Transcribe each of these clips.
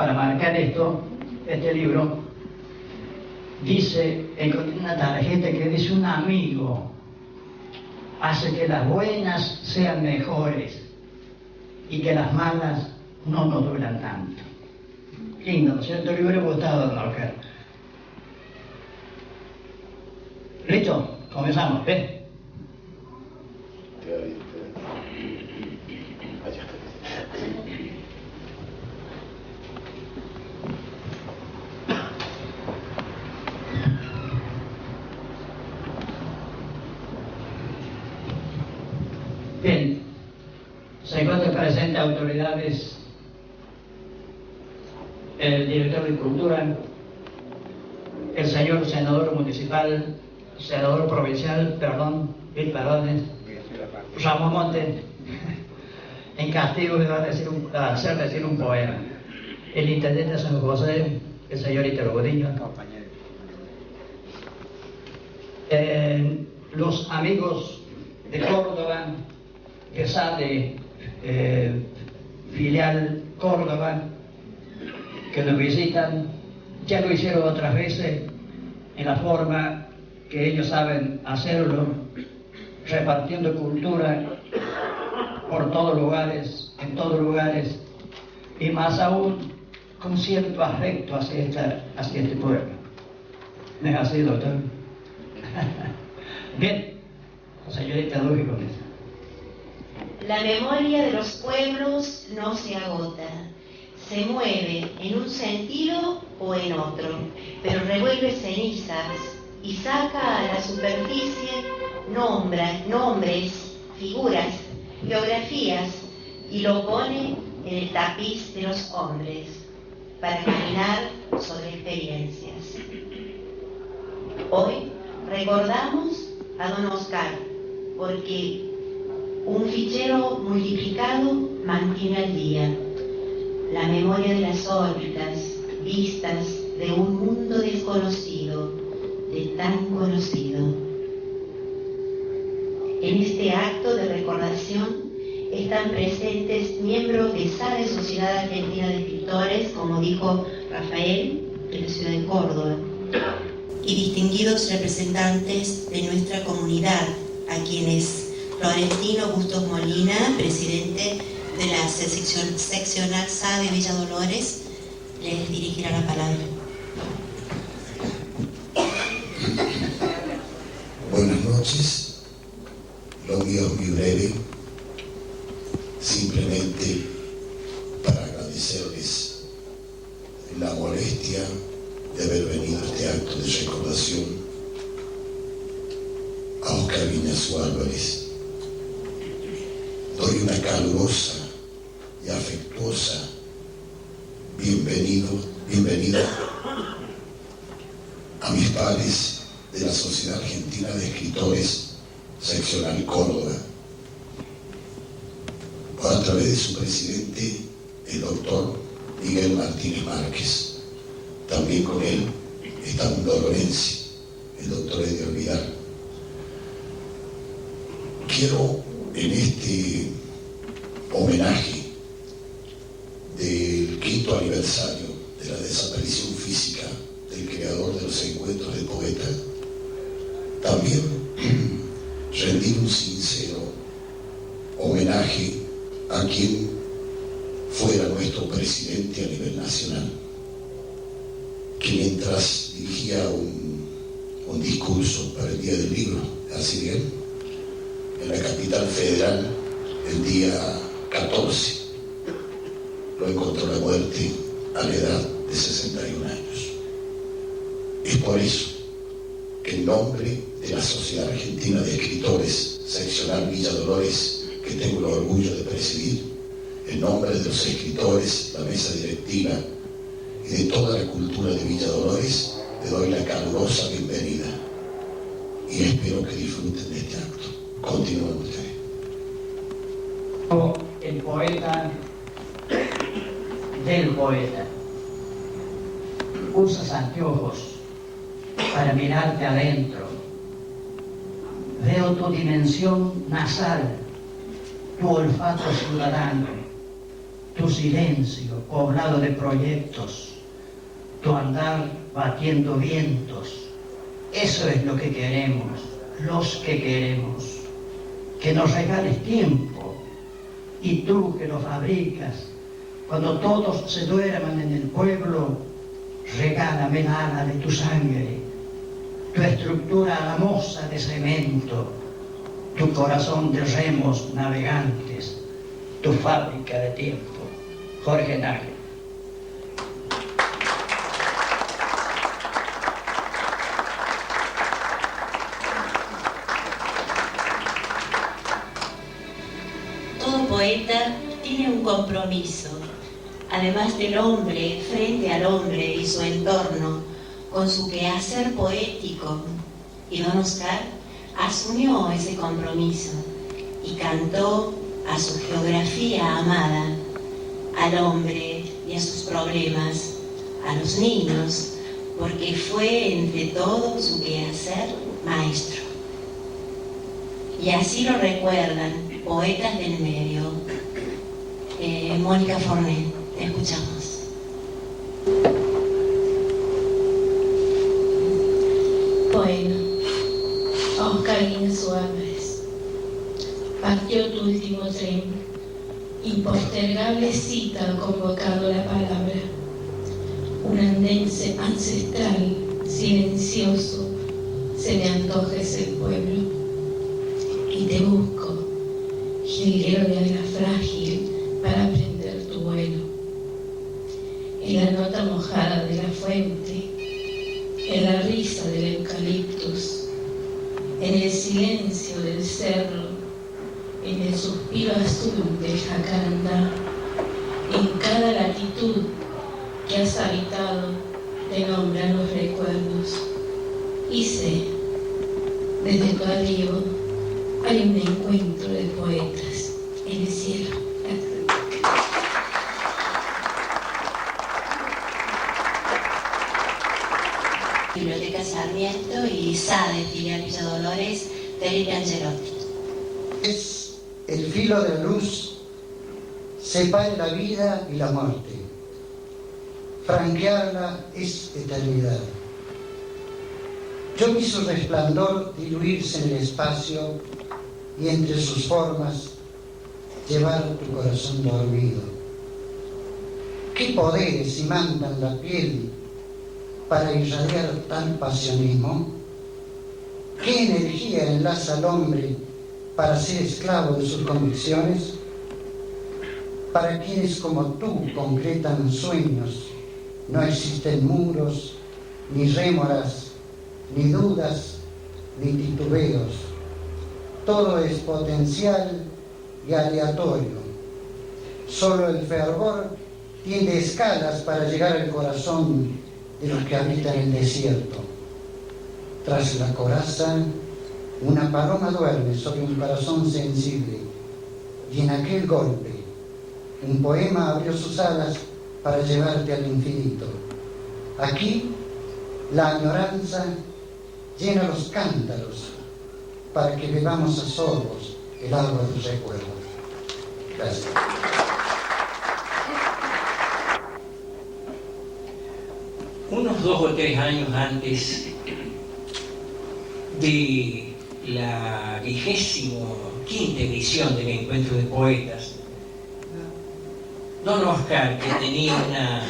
para marcar esto, este libro, dice, encontré una tarjeta que dice: un amigo hace que las buenas sean mejores y que las malas no nos duran tanto. Lindo, ¿no es cierto? Le hubiera gustado, don Oscar. ¿Listo? Comenzamos, ¿ves? Bien, se encuentran presentes autoridades, el director de Cultura, el señor senador municipal, senador provincial, Ramón Monte, en castigo de hacer decir un poema, el intendente de San José, el señor Itero Godinho, los amigos de Córdoba, que sale filial Córdoba, que nos visitan, ya lo hicieron otras veces en la forma que ellos saben hacerlo, repartiendo cultura por todos lugares, en todos lugares, y más aún con cierto afecto hacia este pueblo. ¿No es así, doctor? Bien, señorita, doy con eso. La memoria de los pueblos no se agota, se mueve en un sentido o en otro, pero revuelve cenizas y saca a la superficie nombres, figuras, geografías, y lo pone en el tapiz de los hombres para caminar sobre experiencias. Hoy recordamos a don Oscar porque un fichero multiplicado mantiene al día la memoria de las órbitas vistas de un mundo desconocido, de tan conocido. En este acto de recordación están presentes miembros de esa Sociedad Argentina de Escritores, como dijo Rafael, de la ciudad de Córdoba, y distinguidos representantes de nuestra comunidad, a quienes Florentino Bustos Molina, presidente de la seccional SA de Villa Dolores, les dirigirá la palabra. Buenas noches. Lo mío es muy breve, simplemente para agradecerles la molestia de haber venido a este acto de recordación a Oscar Viñasú Álvarez. Doy una calurosa y afectuosa bienvenida a mis pares de la Sociedad Argentina de Escritores Seccional Córdoba, a través de su presidente, el doctor Miguel Martínez Márquez. También con él está un dolorense, el doctor Edio Vidal. Quiero, en este homenaje del 5º aniversario de la desaparición física del creador de los encuentros de poetas, también rendir un sincero homenaje a quien fuera nuestro presidente a nivel nacional, que mientras dirigía un discurso para el Día del Libro, así bien, en la capital federal, el día 14, lo encontró la muerte a la edad de 61 años. Es por eso que en nombre de la Sociedad Argentina de Escritores Seccional Villa Dolores, que tengo el orgullo de presidir, en nombre de los escritores, la mesa directiva y de toda la cultura de Villa Dolores, le doy la calurosa bienvenida y espero que disfruten de este acto. Continúen ustedes. El poeta del poeta. Usas anteojos para mirarte adentro. Veo tu dimensión nasal, tu olfato ciudadano, tu silencio poblado de proyectos, tu andar batiendo vientos. Eso es lo que queremos, los que queremos. Que nos regales tiempo, y tú que lo fabricas, cuando todos se duerman en el pueblo, regálame la ala de tu sangre, tu estructura alamosa de cemento, tu corazón de remos navegantes, tu fábrica de tiempo. Jorge Nagel. Todo poeta tiene un compromiso, además del hombre frente al hombre y su entorno, con su quehacer poético. Y Don Oscar asumió ese compromiso y cantó a su geografía amada, al hombre y a sus problemas, a los niños, porque fue entre todo su quehacer maestro. Y así lo recuerdan poetas del medio. Mónica Fornet, te escuchamos. Bueno, Oscar Guinzú Álvarez, partió tu último tren, impostergable cita convocando la palabra, un andén ancestral, silencioso, se me antoja ese pueblo, y te busco, jilguero de alga frágil, para prender tu vuelo. En la nota mojada de la fuente, en la risa del eucaliptus, en el silencio del cerro, en el suspiro azul del jacarandá, en cada latitud que has habitado, te nombran los recuerdos. Y sé, desde tu arribo, hay un encuentro de poetas en el cielo. Biblioteca Sarmiento y SADE, filial Villa Dolores, Felipe Angelotti. Es el filo de la luz, separa la vida y la muerte. Franquearla es eternidad. Yo vi su resplandor diluirse en el espacio y entre sus formas llevar tu corazón dormido. ¿Qué poderes imantan la piel para irradiar tal pasionismo? ¿Qué energía enlaza al hombre para ser esclavo de sus convicciones? Para quienes como tú concretan sueños, no existen muros, ni rémoras, ni dudas, ni titubeos. Todo es potencial y aleatorio. Solo el fervor tiene escalas para llegar al corazón de los que habitan el desierto. Tras la coraza, una paloma duerme sobre un corazón sensible, y en aquel golpe, un poema abrió sus alas para llevarte al infinito. Aquí, la añoranza llena los cántaros para que bebamos a sorbos el agua del recuerdo. Gracias. Unos 2 o 3 años antes de la 25ª edición del Encuentro de Poetas, Don Oscar, que tenía una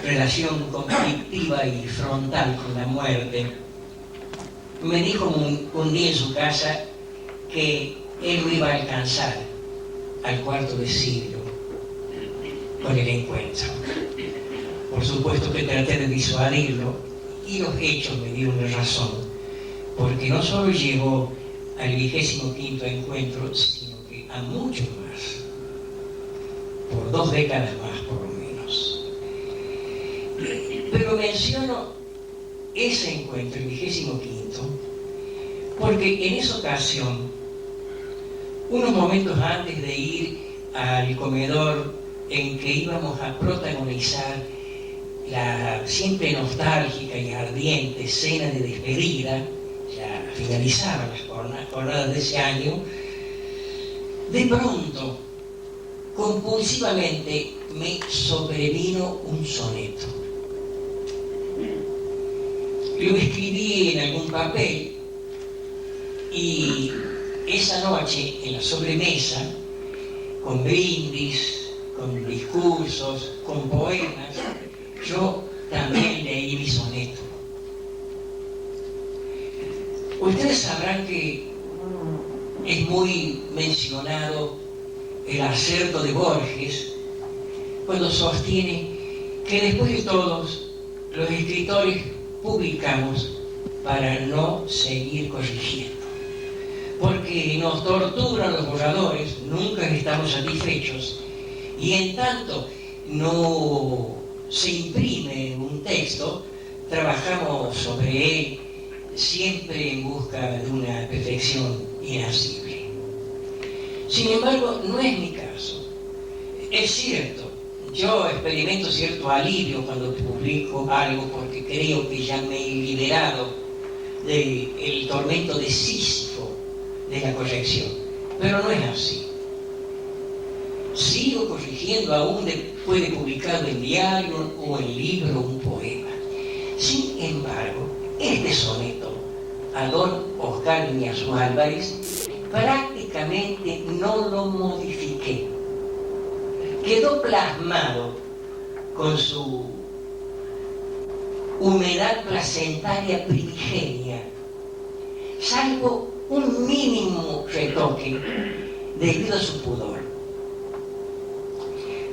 relación conflictiva y frontal con la muerte, me dijo un día en su casa que él lo iba a alcanzar al cuarto de siglo con el encuentro. Por supuesto que traté de disuadirlo y los hechos me dieron la razón, porque no solo llegó al 25º encuentro, sino que a muchos más, por 2 décadas más por lo menos. Pero menciono ese encuentro, el 25º, porque en esa ocasión, unos momentos antes de ir al comedor en que íbamos a protagonizar la siempre nostálgica y ardiente cena de despedida, ya finalizaban las jornadas de ese año, de pronto compulsivamente me sobrevino un soneto. Lo escribí en algún papel y esa noche en la sobremesa, con brindis, con discursos, con poemas, yo también leí mi soneto. Ustedes sabrán que es muy mencionado el acerto de Borges cuando sostiene que después de todos los escritores publicamos para no seguir corrigiendo, porque nos torturan los borradores, nunca estamos satisfechos, y en tanto no se imprime un texto, trabajamos sobre él siempre en busca de una perfección inasible. Sin embargo, no es mi caso. Es cierto, yo experimento cierto alivio cuando publico algo porque creo que ya me he liberado del tormento de Sísifo de la corrección, pero no es así. Sigo corrigiendo aún después de publicado en diario o en libro un poema. Sin embargo, este soneto a don Oscar Iñazú Álvarez prácticamente no lo modifiqué. Quedó plasmado con su humedad placentaria primigenia, salvo un mínimo retoque debido a su pudor.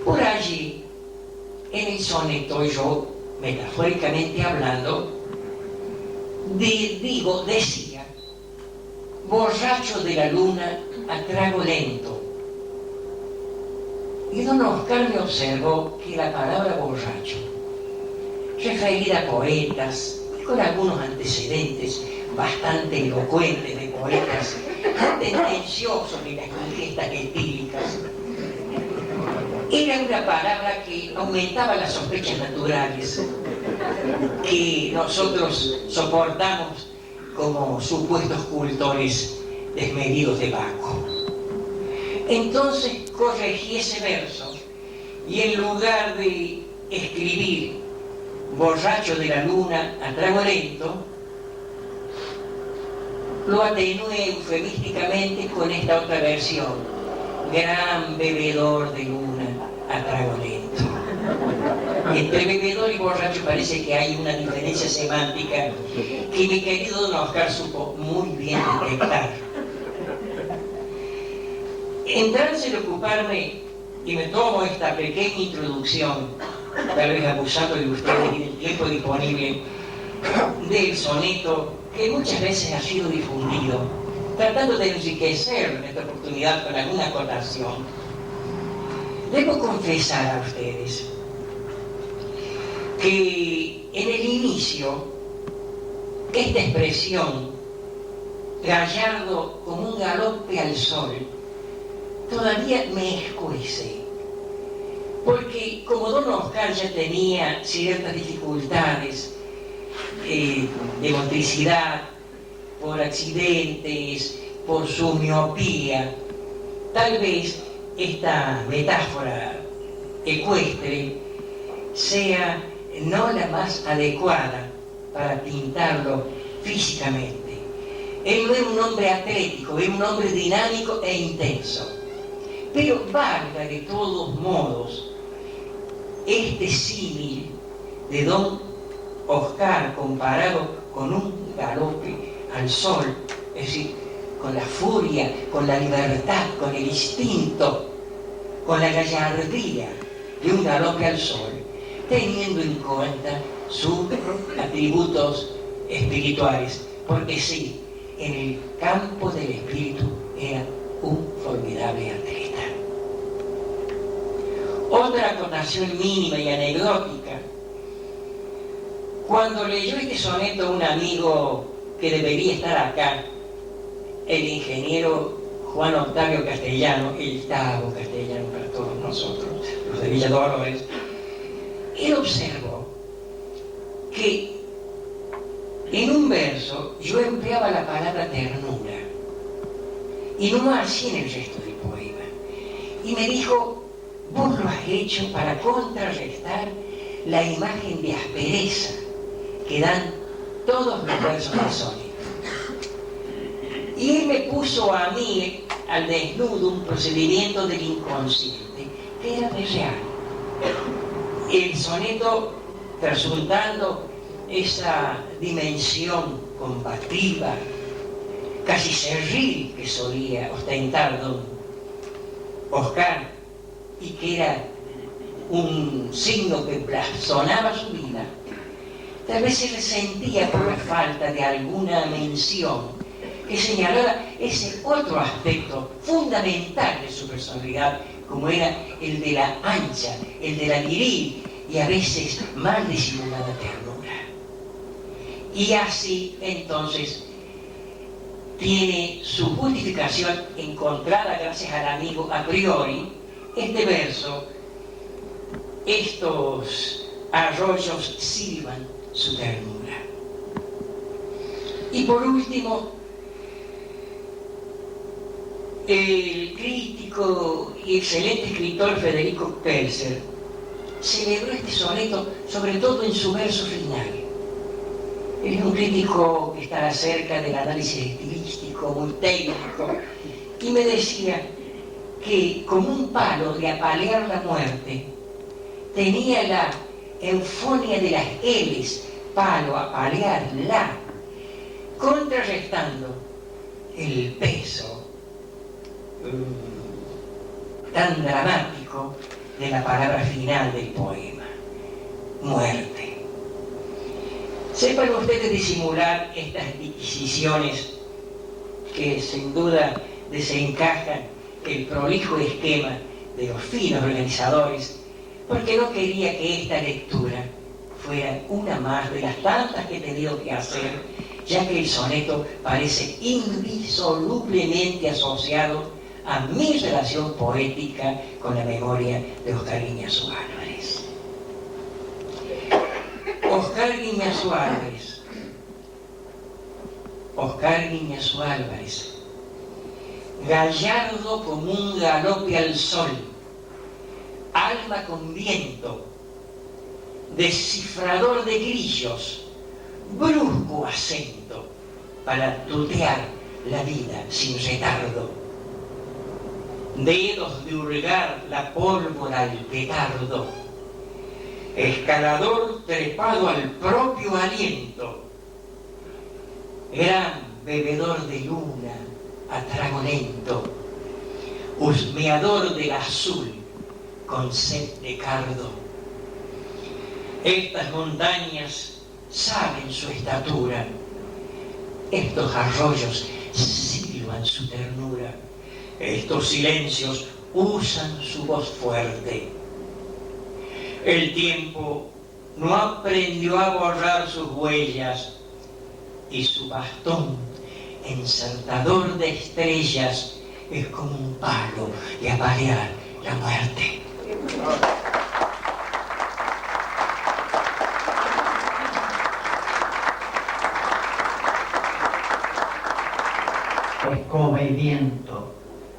Por allí, en el soneto, yo, metafóricamente hablando, decía, borracho de la luna a trago lento. Y don Oscar me observó que la palabra borracho, referida a poetas, y con algunos antecedentes bastante elocuentes de poetas tendenciosos en las conquistas etílicas, era una palabra que aumentaba las sospechas naturales que nosotros soportamos como supuestos cultores desmedidos de Baco. Entonces corregí ese verso y en lugar de escribir borracho de la luna a trago lento, lo atenué eufemísticamente con esta otra versión: gran bebedor de luna a trago lento. Entre bebedor y borracho parece que hay una diferencia semántica que mi querido don Oscar supo muy bien detectar. En trance de ocuparme, y me tomo esta pequeña introducción, tal vez abusando de ustedes y del tiempo disponible, del soneto que muchas veces ha sido difundido, tratando de enriquecer en esta oportunidad con alguna acotación. Debo confesar a ustedes que en el inicio esta expresión, gallardo como un galope al sol, todavía me escuece, porque como don Oscar ya tenía ciertas dificultades de motricidad, por accidentes, por su miopía, tal vez esta metáfora ecuestre sea no la más adecuada para pintarlo físicamente. Él no era un hombre atlético, era un hombre dinámico e intenso. Pero valga de todos modos este símil de don Oscar comparado con un galope al sol, es decir, con la furia, con la libertad, con el instinto, con la gallardía de un galope al sol, teniendo en cuenta sus atributos espirituales, porque sí, en el campo del espíritu era un formidable atleta. Otra acotación mínima y anecdótica: cuando leyó este soneto un amigo que debería estar acá, el ingeniero Juan Octavio Castellano, el Tavo Castellano para todos nosotros, los de Villa Dolores, él observó que en un verso yo empleaba la palabra ternura y no así en el resto del poema. Y me dijo, vos lo has hecho para contrarrestar la imagen de aspereza que dan todos los versos del soneto. Y él me puso a mí, al desnudo, un procedimiento del inconsciente, que era de real. El soneto, resultando esa dimensión combativa, casi cerril que solía ostentar don Oscar, y que era un signo que blasonaba su vida, tal vez se resentía por la falta de alguna mención que señalara ese otro aspecto fundamental de su personalidad, como era el de la ancha, el de la viril y a veces mal disimulada ternura. Y así entonces tiene su justificación encontrada gracias al amigo a priori este verso: estos arroyos silban su ternura. Y por último, el crítico y excelente escritor Federico Pelzer celebró este soneto sobre todo en su verso final. Él es un crítico que está cerca del análisis estilístico, muy técnico, y me decía que como un palo de apalear la muerte, tenía la eufonia de las L's, palo, apalear, la, contrarrestando el peso tan dramático de la palabra final del poema, muerte. Sepan ustedes disimular estas disquisiciones que sin duda desencajan el prolijo esquema de los finos organizadores, porque no quería que esta lectura fuera una más de las tantas que he tenido que hacer, ya que el soneto parece indisolublemente asociado a mi relación poética con la memoria de Oscar Guiñazú Álvarez. Oscar Guiñazú Álvarez, gallardo como un galope al sol, alma con viento, descifrador de grillos, brusco acento para tutear la vida sin retardo, dedos de hurgar la pólvora al petardo, escalador trepado al propio aliento, gran bebedor de luna a trago lento, husmeador del azul con sed de cardo. Estas montañas saben su estatura, estos arroyos silban su ternura, estos silencios usan su voz fuerte. El tiempo no aprendió a borrar sus huellas y su bastón, ensartador de estrellas, es como un palo de apalear la muerte. Escoba y viento,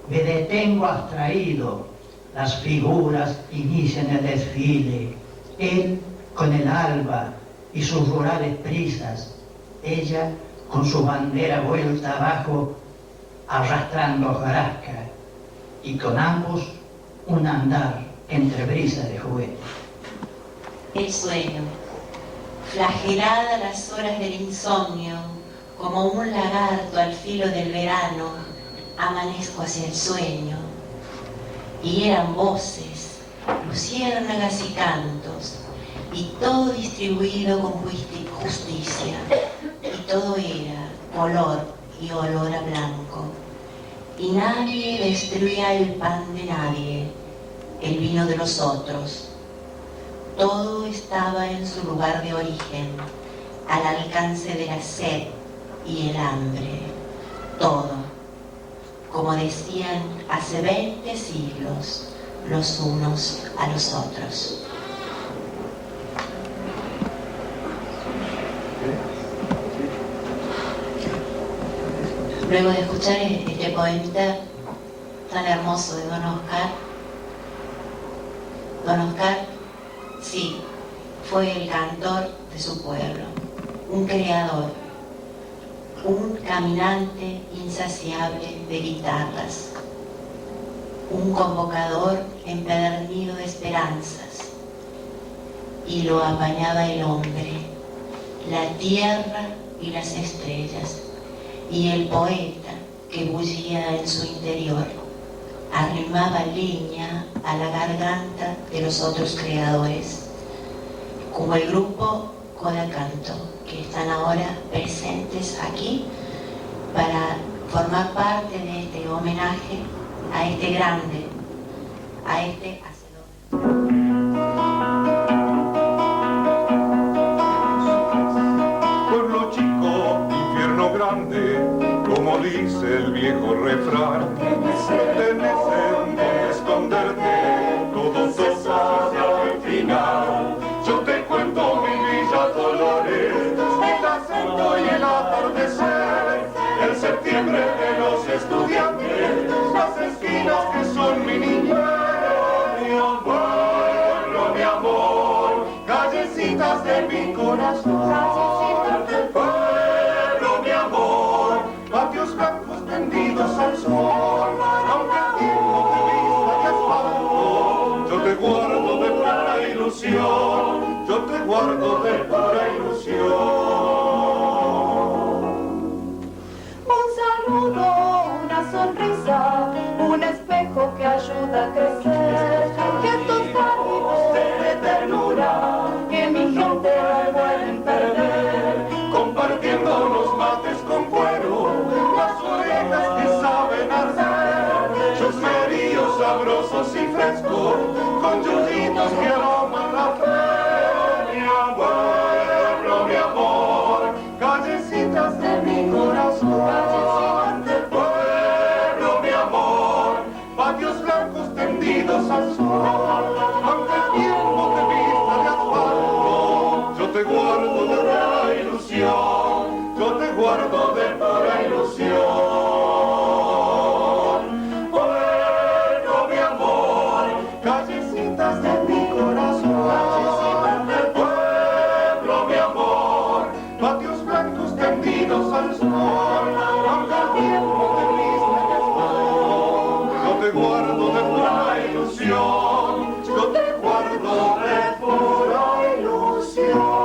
me detengo abstraído, las figuras inician el desfile, él con el alba y sus rurales prisas, ella con su bandera vuelta abajo, arrastrando hojarasca, y con ambos un andar entre brisas de juguete. El sueño, flagelada las horas del insomnio, como un lagarto al filo del verano, amanezco hacia el sueño. Y eran voces, luciérnagas y cantos, y todo distribuido con justicia, y todo era color y olor a blanco. Y nadie destruía el pan de nadie, el vino de los otros. Todo estaba en su lugar de origen, al alcance de la sed y el hambre. Todo, como decían hace 20 siglos, los unos a los otros. Luego de escuchar este poema tan hermoso de don Oscar, Don Oscar, sí, fue el cantor de su pueblo, un creador, un caminante insaciable de guitarras, un convocador empedernido de esperanzas. Y lo apañaba el hombre, la tierra y las estrellas, y el poeta que bullía en su interior arrimaba leña a la garganta de los otros creadores, como el grupo Coda Canto, que están ahora presentes aquí para formar parte de este homenaje a este grande, a este hacedor. Pueblo chico, infierno grande, como dice el viejo refrán, no tenés en dónde esconderte, todo toca hacia el final. Yo te cuento mi Villa Dolores, el acento y el atardecer, el septiembre de los estudiantes, las esquinas que son mi niñez. Pueblo, mi amor, callecitas de mi corazón. Pueblo, mi amor, patios blancos tendidos al sol, aunque el tiempo te vista de asfalto, yo te guardo de pura ilusión, yo te guardo de pura ilusión. Un saludo, una sonrisa, un espejo que ayuda a crecer, gestos cálidos de ternura que mi gente pueden perder, Compartiendo los mates con cuero, las orejas que saben arder, chusmeríos sabrosos y frescos, con yuyitos que aroman la feria. Pueblo, mi amor, callecitas de mi corazón. Pueblo, mi amor, patios blancos tendidos al sol, aunque el tiempo te vista de asfalto, yo te guardo de pura ilusión, yo te guardo de pura ilusión. Pueblo, mi amor, callecitas de mi corazón. Pueblo, mi amor, patios blancos tendidos al sol, aunque el tiempo te vista de asfalto, yo te guardo de pura ilusión, yo te guardo de pura ilusión.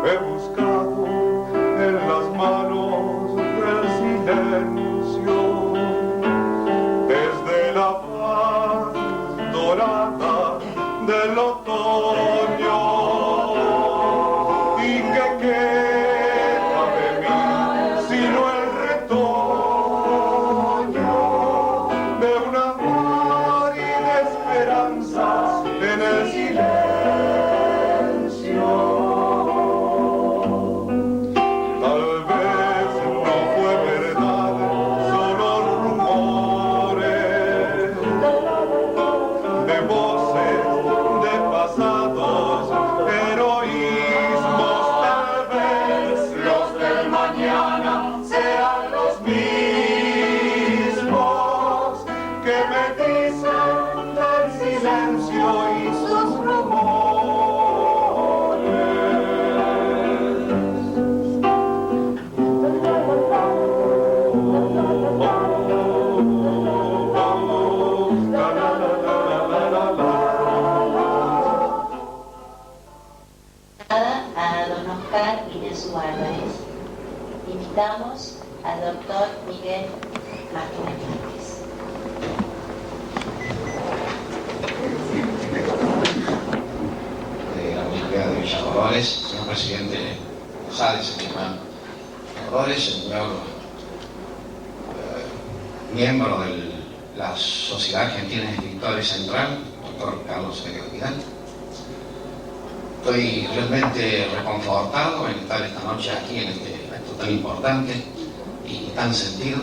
he buscado en las manos del silencio, desde la paz dorada del otoño. ¿Y qué queda de mí sino el retoño de un amor y de esperanzas en el silencio? Tal vez no fue verdad, solo rumores de voces de pasados heroísmos. Tal vez los del mañana sean los mismos que me dicen del silencio y sus A don Oscar Inesú Álvarez. Invitamos al doctor Miguel Martínez Márquez. De la Universidad de Villa Dolores, señor presidente González, señor Dolores, señor miembro de la Sociedad Argentina de Escritores Central, doctor Carlos Pérez Vidal. Estoy realmente reconfortado en estar esta noche aquí en este acto tan importante y tan sentido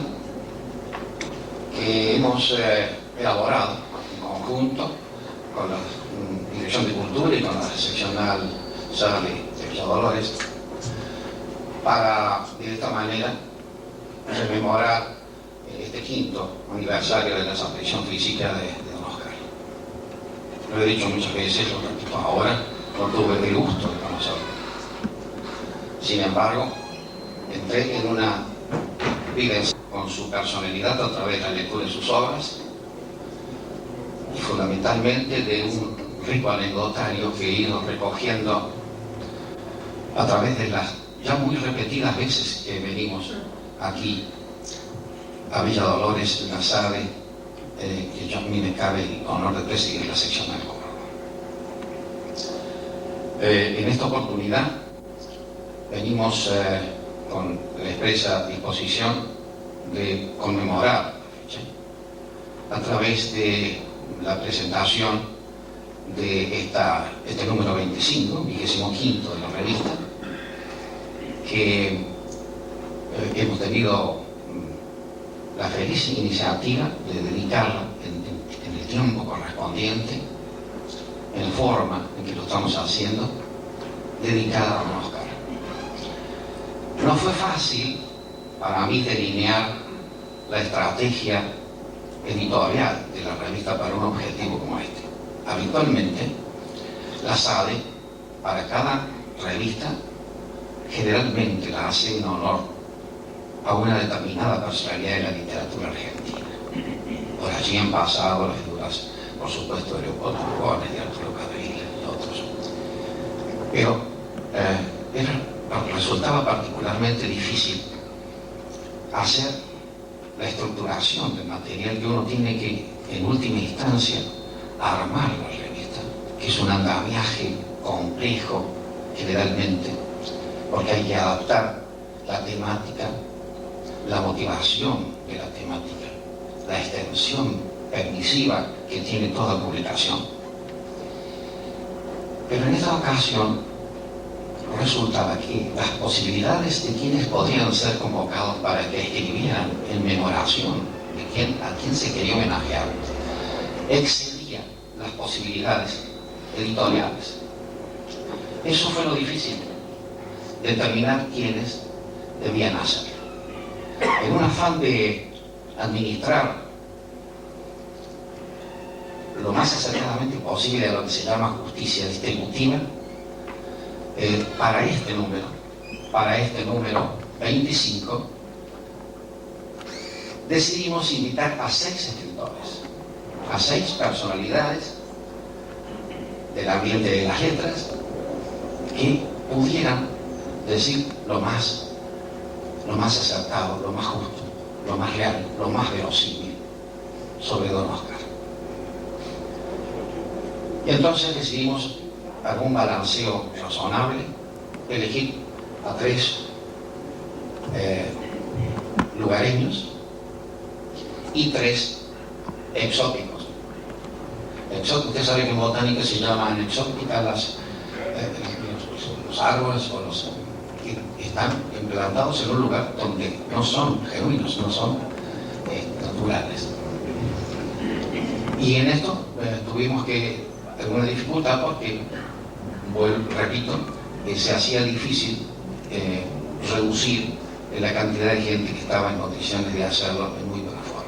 que hemos elaborado en conjunto con la Dirección de Cultura y con la seccional Charlie de Villa Dolores para de esta manera rememorar este 5º aniversario de la desaparición física de don Oscar. Lo he dicho muchas veces, lo repito ahora. No tuve el gusto de conocerlo. Sin embargo, entré en una vivencia con su personalidad a través de la lectura de sus obras y fundamentalmente de un rico anecdotario que he ido recogiendo a través de las ya muy repetidas veces que venimos aquí a Villa Dolores, en la SADE, que a mí me cabe el honor de presidir la sección del Córdoba. En esta oportunidad venimos con la expresa disposición de conmemorar la fecha a través de la presentación de este número 25, 25º de la revista, que hemos tenido la feliz iniciativa de dedicarla en el tiempo correspondiente, en forma en que lo estamos haciendo, dedicada a don Oscar. No fue fácil para mí delinear la estrategia editorial de la revista para un objetivo como este. Habitualmente, la SADE, para cada revista, generalmente la hace en honor a una determinada personalidad de la literatura argentina. Por allí han pasado las figuras, por supuesto, de Leopoldo Lugones, de Arturo Cabrera y otros. Pero resultaba particularmente difícil hacer la estructuración del material que uno tiene que, en última instancia, armar la revista, que es un andamiaje complejo, generalmente, porque hay que adaptar la temática, la motivación de la temática, la extensión permisiva que tiene toda publicación. Pero en esta ocasión resultaba que las posibilidades de quienes podrían ser convocados para que escribieran en memoración de a quién se quería homenajear excedían las posibilidades editoriales. Eso fue lo difícil, determinar quiénes debían hacerlo. En un afán de administrar lo más acercadamente posible a lo que se llama justicia distributiva, para este número 25, decidimos invitar a 6 escritores, a 6 personalidades del ambiente de las letras que pudieran decir lo más acertado, lo más justo, lo más real, lo más verosímil sobre don Oscar. Y entonces decidimos, algún balanceo razonable, elegir a 3 lugareños y 3 exóticos. Usted sabe que en botánica se llaman exóticas los árboles o los que están implantados en un lugar donde no son genuinos, no son naturales. Y en esto tuvimos alguna dificultad porque, repito, se hacía difícil reducir la cantidad de gente que estaba en condiciones de hacerlo en muy buena forma.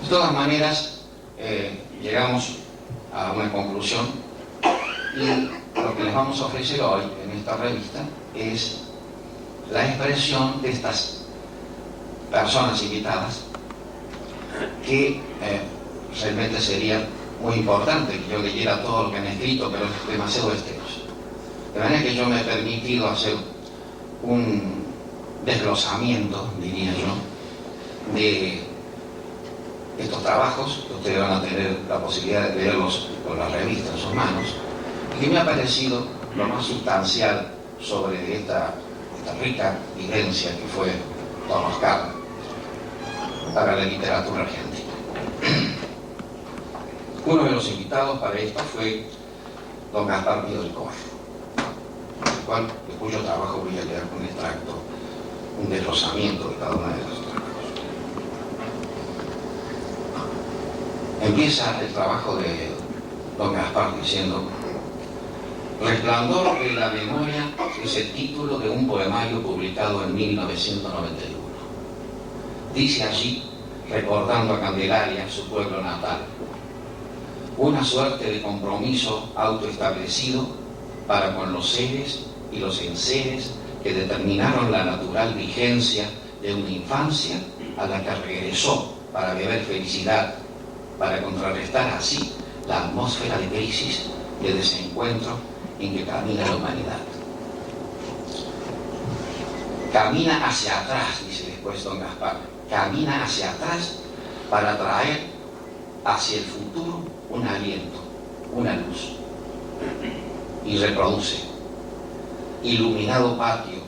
De todas maneras, llegamos a una conclusión y lo que les vamos a ofrecer hoy en esta revista es la expresión de estas personas invitadas, que realmente sería muy importante que yo leyera todo lo que han escrito, pero es demasiado extenso. De manera que yo me he permitido hacer un desglosamiento, diría yo, de estos trabajos, que ustedes van a tener la posibilidad de leerlos con la revista en sus manos, y que me ha parecido lo más sustancial sobre esta rica vivencia que fue don Oscar para la literatura argentina. Uno de los invitados para esto fue don Gaspar Pío del Corro, de cuyo trabajo voy a leer un extracto, un desglosamiento de cada uno de los trabajos. Empieza el trabajo de don Gaspar diciendo: Resplandor de la memoria es el título de un poemario publicado en 1991. Dice allí, recordando a Candelaria, su pueblo natal, una suerte de compromiso autoestablecido para con los seres y los enseres que determinaron la natural vigencia de una infancia a la que regresó para beber felicidad, para contrarrestar así la atmósfera de crisis, de desencuentro en que camina la humanidad. Camina hacia atrás, dice después don Gaspar, camina hacia atrás para traer hacia el futuro un aliento, una luz. Y reproduce: iluminado patio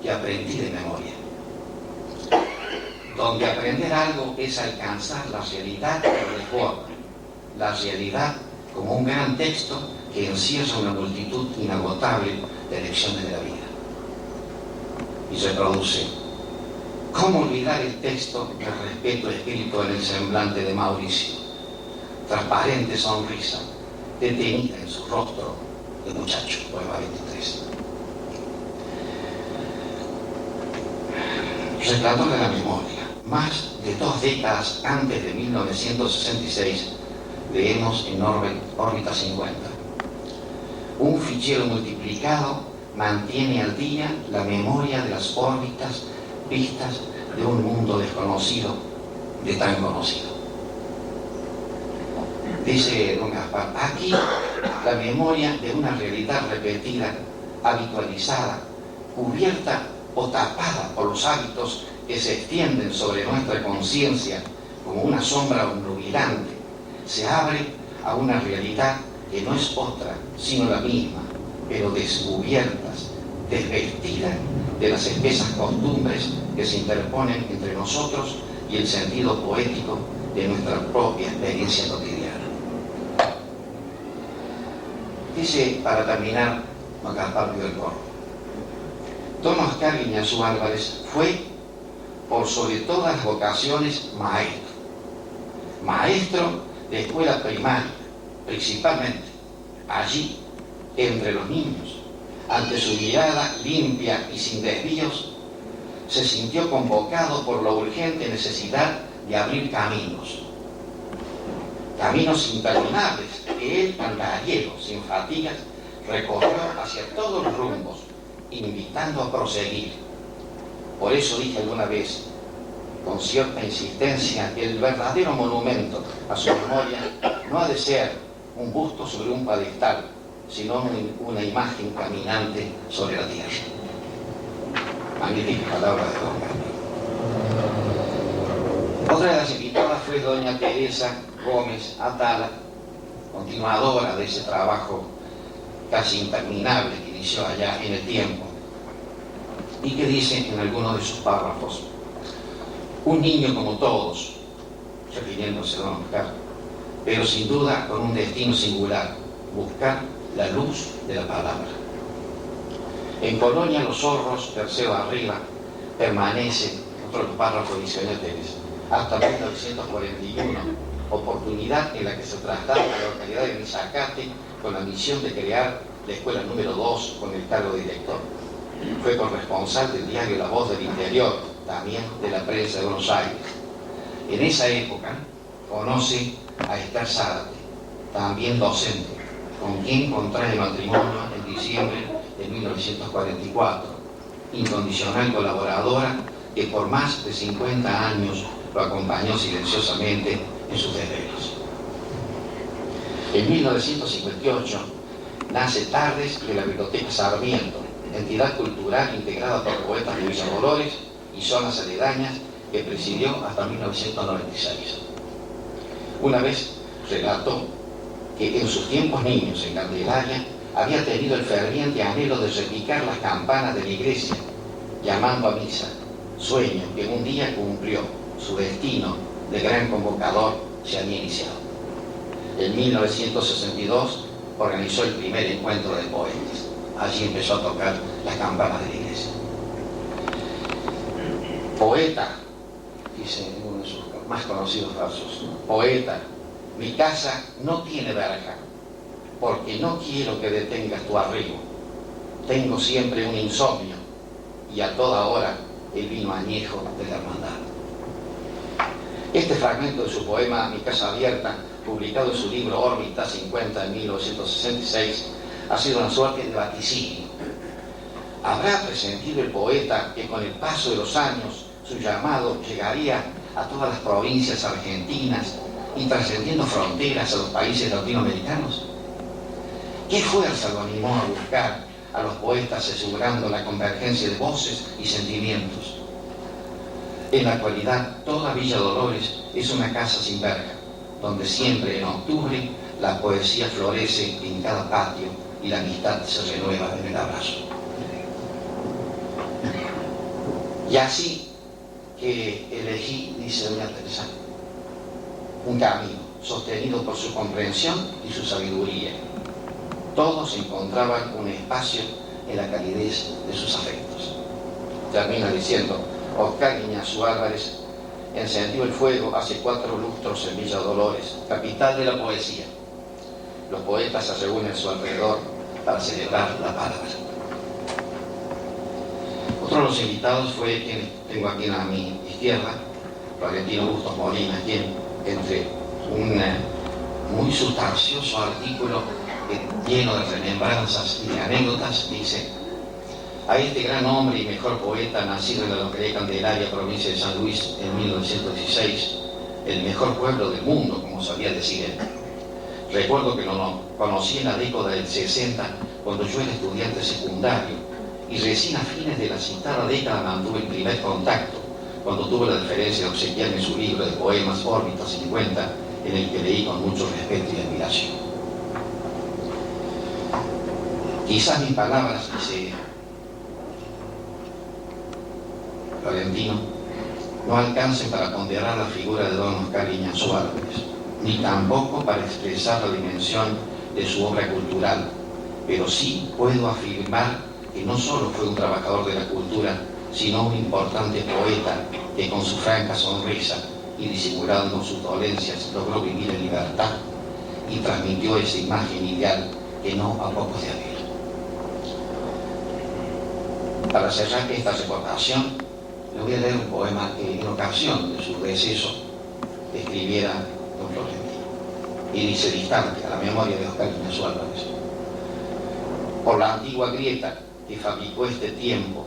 que aprendí de memoria, donde aprender algo es alcanzar la realidad que desborda, la realidad como un gran texto que encierra una multitud inagotable de lecciones de la vida. Y reproduce: ¿cómo olvidar el texto del respeto escrito en el semblante de Mauricio? Transparente sonrisa, detenida en su rostro de muchacho, poema 23. Resplandor de la memoria. Más de 2 décadas antes de 1966, leemos en órbita 50. Un fichero multiplicado mantiene al día la memoria de las órbitas vistas de un mundo desconocido, de tan conocido. Dice don Gaspar, aquí la memoria de una realidad repetida, habitualizada, cubierta o tapada por los hábitos que se extienden sobre nuestra conciencia como una sombra obnubilante, se abre a una realidad que no es otra sino la misma, pero descubiertas, desvestida de las espesas costumbres que se interponen entre nosotros y el sentido poético de nuestra propia experiencia cotidiana. Dice, para terminar, don Gaspar Pío del Corro: don Oscar Guiñazú Álvarez fue, por sobre todas las vocaciones, maestro de escuela primaria, principalmente allí, entre los niños. Ante su mirada limpia y sin desvíos, se sintió convocado por la urgente necesidad de abrir caminos interminables que él, andariego, sin fatigas, recorrió hacia todos los rumbos, invitando a proseguir. Por eso dije alguna vez, con cierta insistencia, que el verdadero monumento a su memoria no ha de ser un busto sobre un pedestal, sino una imagen caminante sobre la tierra. magníficas palabras de don Carlos. Otra de las invitadas fue doña Teresa Gómez Atala, continuadora de ese trabajo casi interminable que inició allá en el tiempo, y que dice en algunos de sus párrafos: un niño como todos, refiriéndose a don Oscar, pero sin duda con un destino singular, buscar la luz de la palabra. En Colonia Los Zorros, tercero arriba, permanece, otro de los párrafos dice doña Teresa, hasta 1941, oportunidad en la que se traslada a la localidad de Mizacate con la misión de crear la escuela número 2 con el cargo de director. Fue corresponsal del diario La Voz del Interior, también de la prensa de Buenos Aires. En esa época conoce a Esther Zárate, también docente, con quien contrae matrimonio en diciembre de 1944, incondicional colaboradora que por más de 50 años lo acompañó silenciosamente en sus desvelos. En 1958 nace Tardes de la Biblioteca Sarmiento, entidad cultural integrada por poetas de Villa Dolores y zonas aledañas que presidió hasta 1996. Una vez relató que en sus tiempos niños en Candelaria había tenido el ferviente anhelo de repicar las campanas de la iglesia, llamando a misa, sueño que un día cumplió. Su destino de gran convocador se había iniciado. En 1962 organizó el primer encuentro de poetas. Allí empezó a tocar las campanas de la iglesia. Poeta, dice en uno de sus más conocidos versos, poeta, mi casa no tiene verja, porque no quiero que detengas tu arribo. Tengo siempre un insomnio y a toda hora el vino añejo de la hermandad. Este fragmento de su poema Mi casa abierta, publicado en su libro Órbita 50 en 1966, ha sido una suerte de vaticinio. ¿Habrá presentido el poeta que con el paso de los años su llamado llegaría a todas las provincias argentinas y trascendiendo fronteras a los países latinoamericanos? ¿Qué fuerza lo animó a buscar a los poetas asegurando la convergencia de voces y sentimientos? En la actualidad, toda Villa Dolores es una casa sin verja, donde siempre en octubre la poesía florece en cada patio y la amistad se renueva en el abrazo. Y así que elegí, dice doña Teresa, un camino sostenido por su comprensión y su sabiduría. Todos encontraban un espacio en la calidez de sus afectos. Termina diciendo: Oscar Iñazú Álvarez encendió el fuego hace 4 lustros en Villa Dolores, capital de la poesía. Los poetas se reúnen a su alrededor para celebrar la palabra. Otro de los invitados fue quien tengo aquí a mi izquierda, Valentino Bustos Molina, quien entre un muy sustancioso artículo lleno de remembranzas y de anécdotas dice: a este gran hombre y mejor poeta nacido en la localidad de Candelaria, provincia de San Luis, en 1916, el mejor pueblo del mundo, como sabía decir él. Recuerdo que lo conocí en la década del 60, cuando yo era estudiante secundario, y recién a fines de la citada década mantuve el primer contacto, cuando tuve la deferencia de obsequiarme su libro de poemas Órbita 50, en el que leí con mucho respeto y admiración. Quizás mis palabras, dice Valentino, no alcancen para ponderar la figura de don Oscar Iñazú Álvarez, ni tampoco para expresar la dimensión de su obra cultural, pero sí puedo afirmar que no solo fue un trabajador de la cultura, sino un importante poeta que con su franca sonrisa y disimulando sus dolencias logró vivir en libertad y transmitió esa imagen ideal que no a pocos de haber. Para cerrar esta reportación, le voy a leer un poema que en ocasión de su deceso escribiera don Florentino, y dice distante a la memoria de Oscar Iñazú Álvarez: por la antigua grieta que fabricó este tiempo,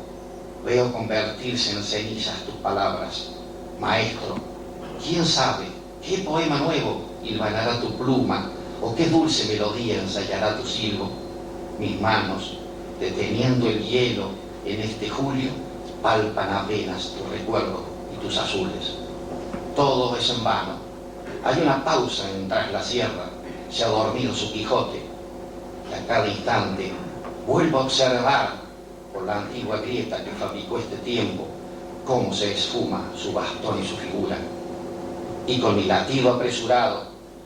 veo convertirse en cenizas tus palabras. Maestro, ¿quién sabe qué poema nuevo hilvanará tu pluma o qué dulce melodía ensayará tu silbo? Mis manos, deteniendo el hielo en este julio, palpan apenas tu recuerdo y tus azules. Todo es en vano. Hay una pausa en Tras la Sierra, se ha dormido su Quijote, y a cada instante vuelvo a observar por la antigua grieta que fabricó este tiempo cómo se esfuma su bastón y su figura. Y con mi latido apresurado,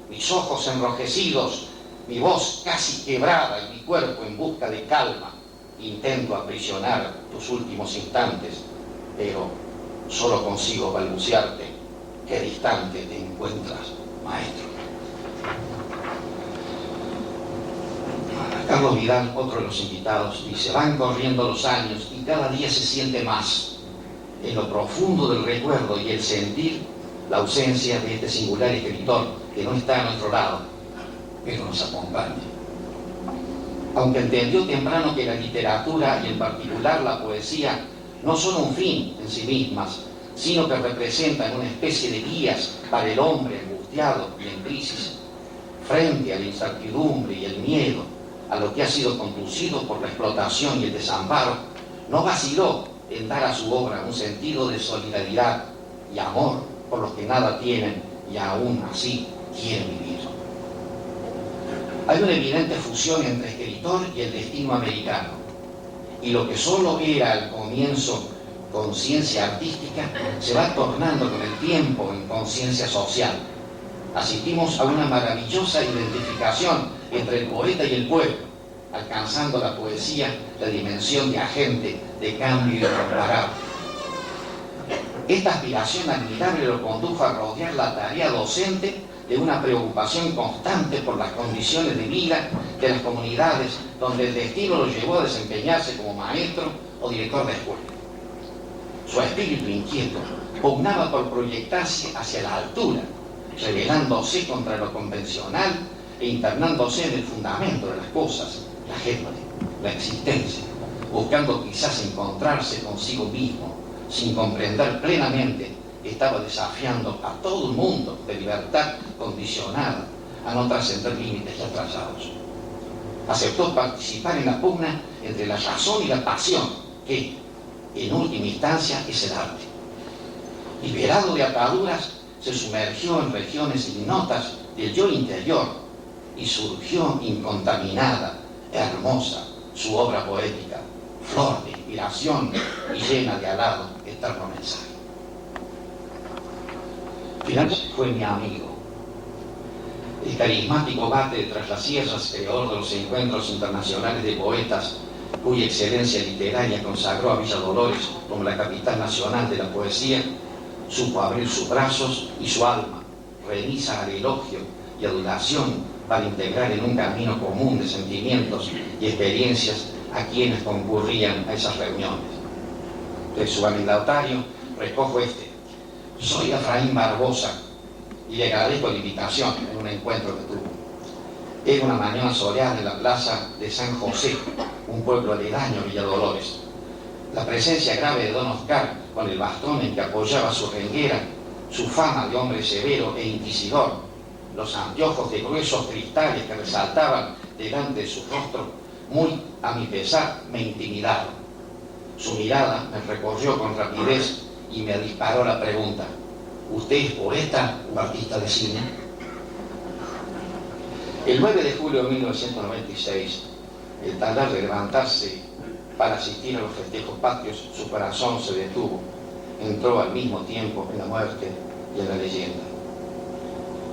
mis ojos enrojecidos, mi voz casi quebrada y mi cuerpo en busca de calma, intento aprisionar tus últimos instantes, pero solo consigo balbucearte: qué distante te encuentras, maestro. Carlos Vidal, otro de los invitados, dice: van corriendo los años y cada día se siente más, en lo profundo del recuerdo y el sentir, la ausencia de este singular escritor que no está a nuestro lado, pero nos acompaña. Aunque entendió temprano que la literatura y en particular la poesía no son un fin en sí mismas, sino que representan una especie de guías para el hombre angustiado y en crisis, frente a la incertidumbre y el miedo, a lo que ha sido conducido por la explotación y el desamparo, no vaciló en dar a su obra un sentido de solidaridad y amor por los que nada tienen y aún así quieren vivir. Hay una evidente fusión entre escritor y el destino americano, y lo que solo era al comienzo conciencia artística se va tornando con el tiempo en conciencia social. Asistimos a una maravillosa identificación entre el poeta y el pueblo, alcanzando la poesía la dimensión de agente de cambio incomparable. Esta aspiración admirable lo condujo a rodear la tarea docente de una preocupación constante por las condiciones de vida de las comunidades donde el destino lo llevó a desempeñarse como maestro o director de escuela. Su espíritu inquieto pugnaba por proyectarse hacia la altura, rebelándose contra lo convencional e internándose en el fundamento de las cosas, la género, la existencia, buscando quizás encontrarse consigo mismo, sin comprender plenamente que estaba desafiando a todo un mundo de libertad condicionada a no trascender límites ya trazados. Aceptó participar en la pugna entre la razón y la pasión, que, en última instancia, es el arte. Liberado de ataduras, se sumergió en regiones ignotas del yo interior y surgió incontaminada, hermosa, su obra poética, flor de inspiración y llena de alado eterno mensaje. Finalmente fue mi amigo, el carismático Bate de Tras las Sierras, creador de los encuentros internacionales de poetas, cuya excelencia literaria consagró a Villa Dolores como la capital nacional de la poesía, supo abrir sus brazos y su alma, remisa al elogio y adulación, para integrar en un camino común de sentimientos y experiencias a quienes concurrían a esas reuniones. De su anecdotario recojo este: soy Efraín Barbosa y le agradezco la invitación en un encuentro que tuvo. Era una mañana soleada en la plaza de San José, un pueblo aledaño a Villa Dolores. La presencia grave de don Oscar, con el bastón en que apoyaba su renguera, su fama de hombre severo e inquisidor, los anteojos de gruesos cristales que resaltaban delante de su rostro, muy a mi pesar me intimidaron. Su mirada me recorrió con rapidez y me disparó la pregunta: ¿usted es poeta o artista de cine? El 9 de julio de 1996, el talar de levantarse para asistir a los festejos patrios, su corazón se detuvo. Entró al mismo tiempo en la muerte y en la leyenda.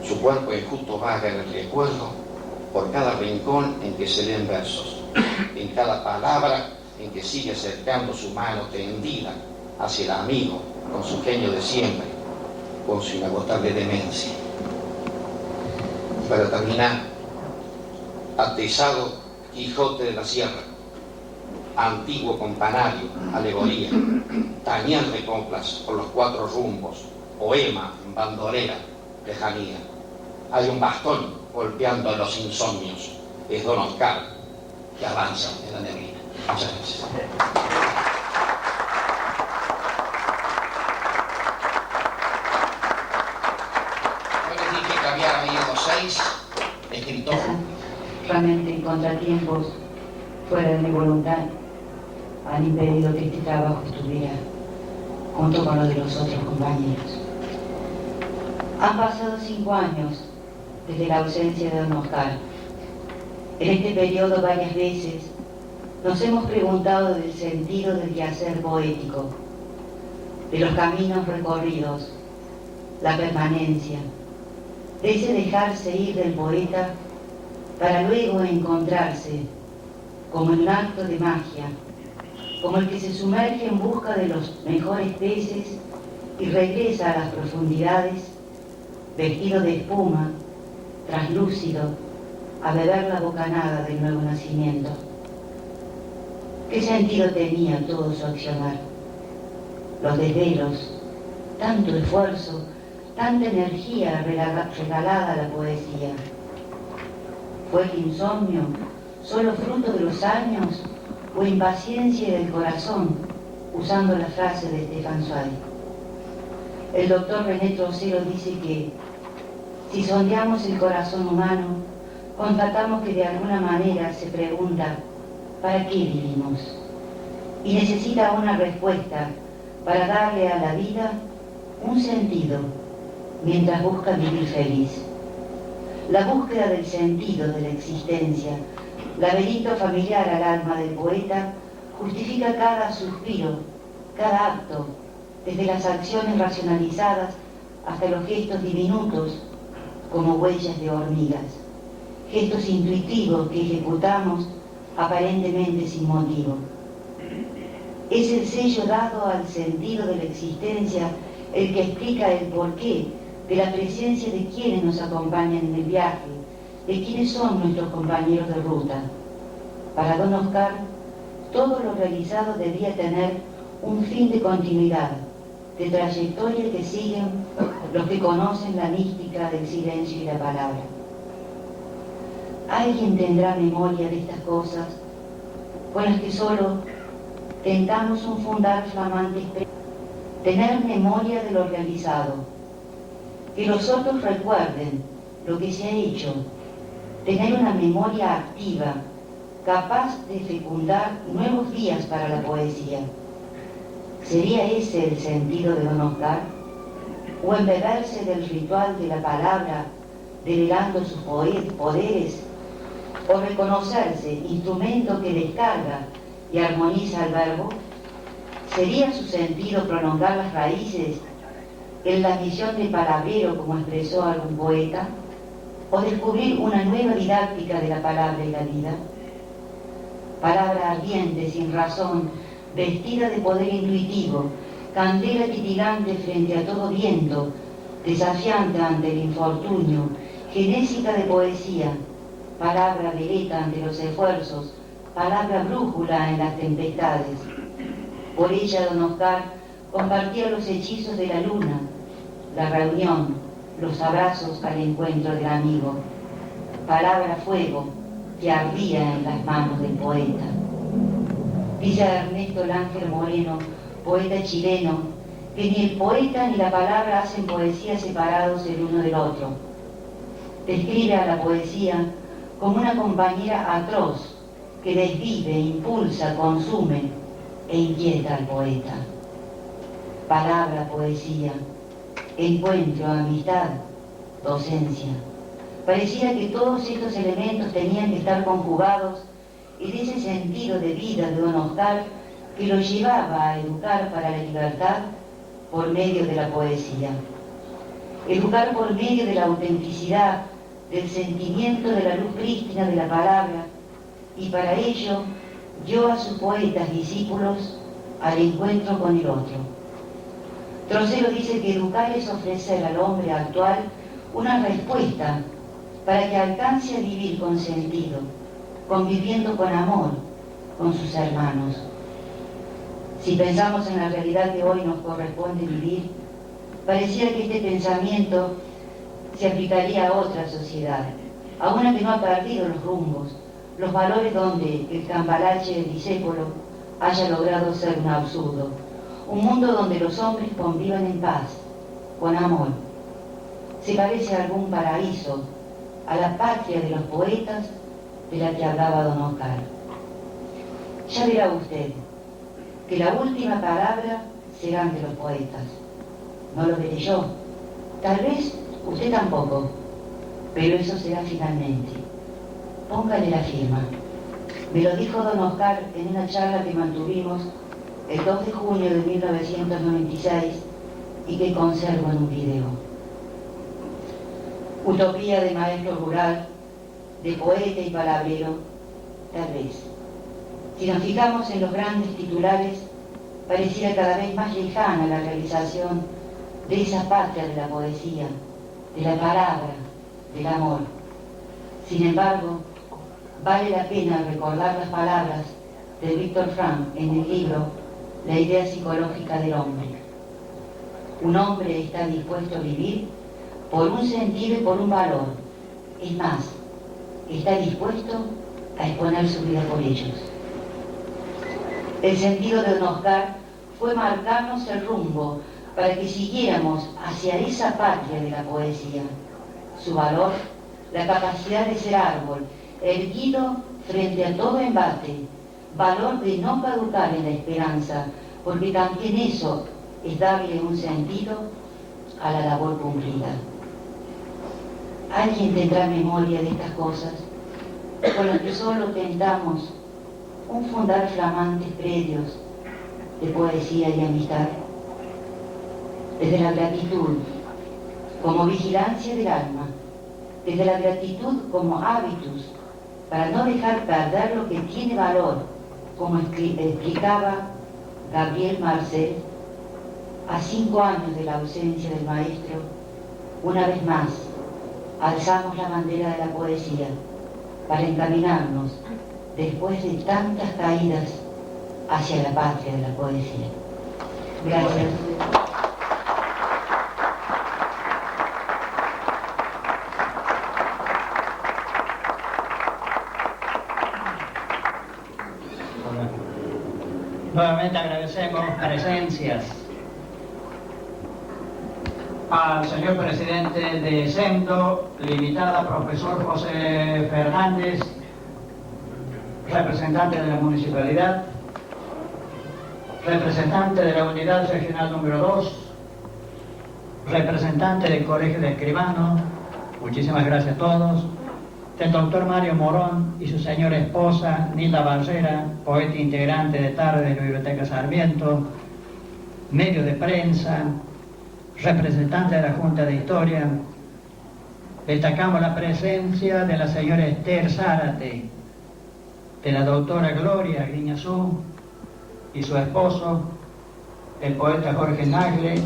Su cuerpo enjuto vaga en el recuerdo por cada rincón en que se leen versos, en cada palabra en que sigue acercando su mano tendida hacia el amigo con su genio de siempre, con su inagotable demencia. Para terminar, atesado Quijote de la Sierra, antiguo companario, alegoría, tañer de coplas por los cuatro rumbos, poema en bandolera, lejanía. Hay un bastón golpeando a los insomnios, es don Oscar que avanza en la neblina. Muchas gracias. Yo les dije que había habido 6 escritores. Realmente contratiempos fuera de mi voluntad han impedido que este trabajo estuviera junto con los de los otros compañeros. Han pasado 5 años desde la ausencia de don Oscar. En este periodo varias veces nos hemos preguntado del sentido del quehacer poético, de los caminos recorridos, la permanencia, de ese dejarse ir del poeta para luego encontrarse, como en un acto de magia, como el que se sumerge en busca de los mejores peces y regresa a las profundidades, vestido de espuma, traslúcido, a beber la bocanada del nuevo nacimiento. ¿Qué sentido tenía todo su accionar? Los desvelos, tanto esfuerzo, tanta energía regalada a la poesía. ¿Fue el insomnio solo fruto de los años o impaciencia del corazón, usando la frase de Stefan Zweig? El doctor René Trocero dice que si sondeamos el corazón humano, constatamos que de alguna manera se pregunta ¿para qué vivimos? Y necesita una respuesta para darle a la vida un sentido mientras busca vivir feliz. La búsqueda del sentido de la existencia, laberinto familiar al alma del poeta, justifica cada suspiro, cada acto, desde las acciones racionalizadas hasta los gestos diminutos como huellas de hormigas, gestos intuitivos que ejecutamos aparentemente sin motivo. Es el sello dado al sentido de la existencia el que explica el porqué de la presencia de quienes nos acompañan en el viaje, de quienes son nuestros compañeros de ruta. Para don Oscar, todo lo realizado debía tener un fin de continuidad, de trayectoria que siguen los que conocen la mística del silencio y la palabra. ¿Alguien tendrá memoria de estas cosas con las que solo tentamos un fundar flamante tener memoria de lo realizado, que los otros recuerden lo que se ha hecho, tener una memoria activa, capaz de fecundar nuevos días para la poesía? ¿Sería ese el sentido de don Oscar? ¿O embeberse del ritual de la palabra, develando sus poderes? ¿O reconocerse instrumento que descarga y armoniza el verbo? ¿Sería su sentido prolongar las raíces en la misión de palabrero, como expresó algún poeta? ¿O descubrir una nueva didáctica de la palabra y la vida? Palabra ardiente, sin razón, vestida de poder intuitivo, candela titilante frente a todo viento, desafiante ante el infortunio, genésica de poesía, palabra veleta ante los esfuerzos, palabra brújula en las tempestades. Por ella don Oscar compartía los hechizos de la luna, la reunión, los abrazos al encuentro del amigo. Palabra fuego que ardía en las manos del poeta. Dice Ernesto Lángel Moreno, poeta chileno, que ni el poeta ni la palabra hacen poesía separados el uno del otro. Describe a la poesía como una compañera atroz que desvive, impulsa, consume e inquieta al poeta. Palabra, poesía, encuentro, amistad, docencia. Parecía que todos estos elementos tenían que estar conjugados en ese sentido de vida de don Oscar que lo llevaba a educar para la libertad por medio de la poesía. Educar por medio de la autenticidad, del sentimiento de la luz prístina de la palabra, y para ello dio a sus poetas discípulos al encuentro con el otro. Trocero dice que educar es ofrecer al hombre actual una respuesta para que alcance a vivir con sentido, conviviendo con amor con sus hermanos. Si pensamos en la realidad que hoy nos corresponde vivir, pareciera que este pensamiento se aplicaría a otra sociedad, a una que no ha perdido los rumbos, los valores donde el cambalache del discépolo haya logrado ser un absurdo, un mundo donde los hombres convivan en paz, con amor. Se parece a algún paraíso, a la patria de los poetas de la que hablaba don Oscar. Ya verá usted que la última palabra serán de los poetas. No lo veré yo. Tal vez usted tampoco. Pero eso será finalmente. Póngale la firma. Me lo dijo don Oscar en una charla que mantuvimos el 2 de junio de 1996 y que conservo en un video. Utopía de maestro rural, de poeta y palabrero, tal vez. Si nos fijamos en los grandes titulares, pareciera cada vez más lejana la realización de esa patria de la poesía, de la palabra, del amor. Sin embargo, vale la pena recordar las palabras de Víctor Frank en el libro La idea psicológica del hombre. Un hombre está dispuesto a vivir por un sentido y por un valor. Es más, está dispuesto a exponer su vida por ellos. El sentido de don Oscar fue marcarnos el rumbo para que siguiéramos hacia esa patria de la poesía. Su valor, la capacidad de ser árbol, erguido frente a todo embate, valor de no caducar en la esperanza, porque también eso es darle un sentido a la labor cumplida. ¿Alguien tendrá memoria de estas cosas, con las que solo tentamos un fundar flamantes predios de poesía y amistad? Desde la gratitud como vigilancia del alma, desde la gratitud como hábitus, para no dejar perder lo que tiene valor, como explicaba Gabriel Marcel, a 5 años de la ausencia del maestro, una vez más, alzamos la bandera de la poesía para encaminarnos, después de tantas caídas, hacia la patria de la poesía. Gracias. Nuevamente agradecemos presencias al señor presidente de SEMDO Limitada, profesor José Fernández, representante de la municipalidad, representante de la unidad regional número 2, representante del Colegio de Escribanos, muchísimas gracias a todos, del doctor Mario Morón y su señora esposa, Nilda Barrera, poeta integrante de tarde de la Biblioteca Sarmiento, medios de prensa, representante de la Junta de Historia. Destacamos la presencia de la señora Esther Zárate, de la doctora Gloria Griñazú y su esposo, el poeta Jorge Nagle.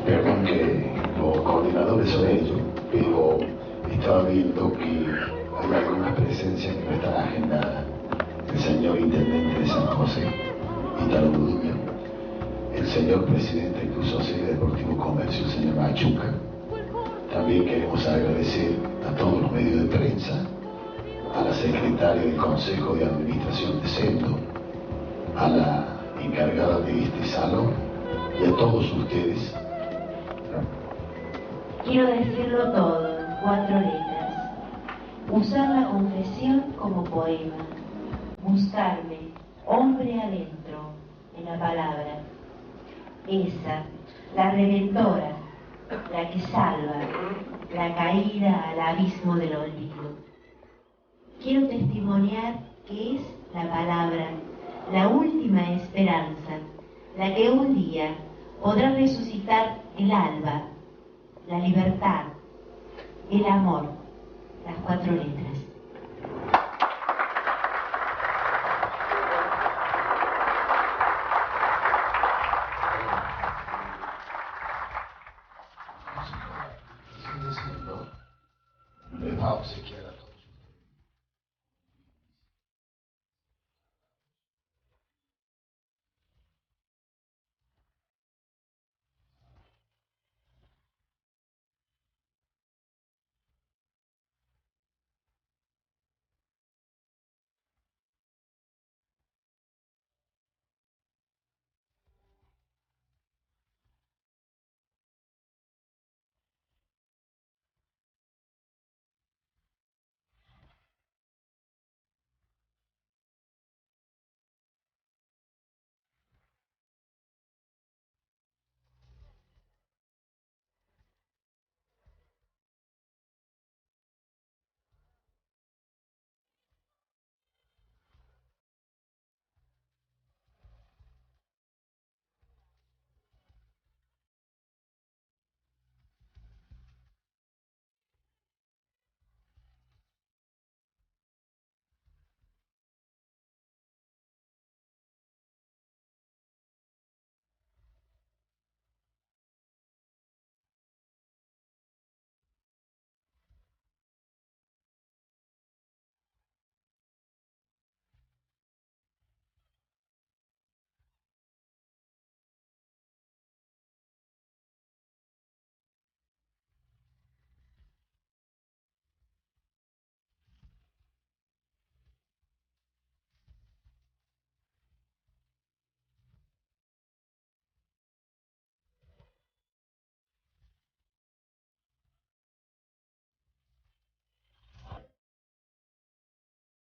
Perdón que los coordinadores son ellos, pero estaba viendo que hay algunas presencias que no están agendadas. El señor intendente de San José, Ítalo Uduña, el señor presidente del Club Social y Deportivo Comercio, el señor Machuca. También queremos agradecer a todos los medios de prensa, a la secretaria del Consejo de Administración de SEMDO, a la encargada de este salón y a todos ustedes. Quiero decirlo todo en 4 letras. Usar la confesión como poema. Buscarme, hombre adentro, en la palabra. Esa, la redentora, la que salva, la caída al abismo del olvido. Quiero testimoniar que es la palabra, la última esperanza, la que un día podrá resucitar el alba, la libertad, el amor, las 4 letras. Le va a obsequiar